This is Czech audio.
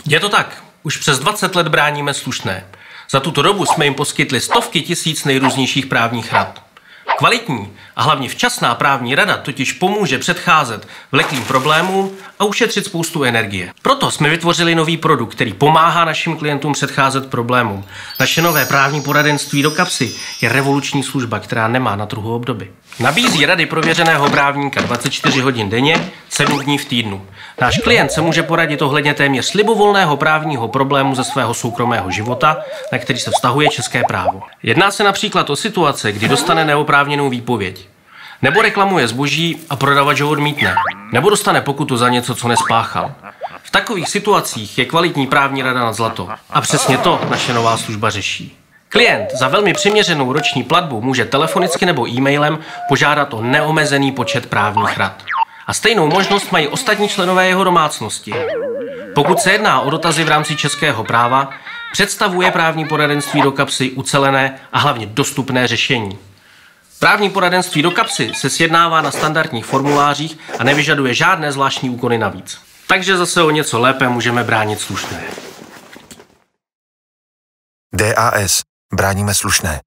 Je to tak. Už přes 20 let bráníme slušné. Za tuto dobu jsme jim poskytli stovky tisíc nejrůznějších právních rad. Kvalitní a hlavně včasná právní rada totiž pomůže předcházet vleklým problémům a ušetřit spoustu energie. Proto jsme vytvořili nový produkt, který pomáhá našim klientům předcházet problémům. Naše nové právní poradenství do kapsy je revoluční služba, která nemá na trhu obdoby. Nabízí rady prověřeného právníka 24 hodin denně, 7 dní v týdnu. Náš klient se může poradit ohledně téměř libovolného právního problému ze svého soukromého života, na který se vztahuje české právo. Jedná se například o situace, kdy dostane neoprávněnou výpověď, nebo reklamuje zboží a prodavač ho odmítne, nebo dostane pokutu za něco, co nespáchal. V takových situacích je kvalitní právní rada nad zlato. A přesně to naše nová služba řeší. Klient za velmi přiměřenou roční platbu může telefonicky nebo e-mailem požádat o neomezený počet právních rad. A stejnou možnost mají ostatní členové jeho domácnosti. Pokud se jedná o dotazy v rámci českého práva, představuje právní poradenství do kapsy ucelené a hlavně dostupné řešení. Právní poradenství do kapsy se sjednává na standardních formulářích a nevyžaduje žádné zvláštní úkony navíc. Takže zase o něco lépe můžeme bránit slušné. DAS. Bráníme slušné.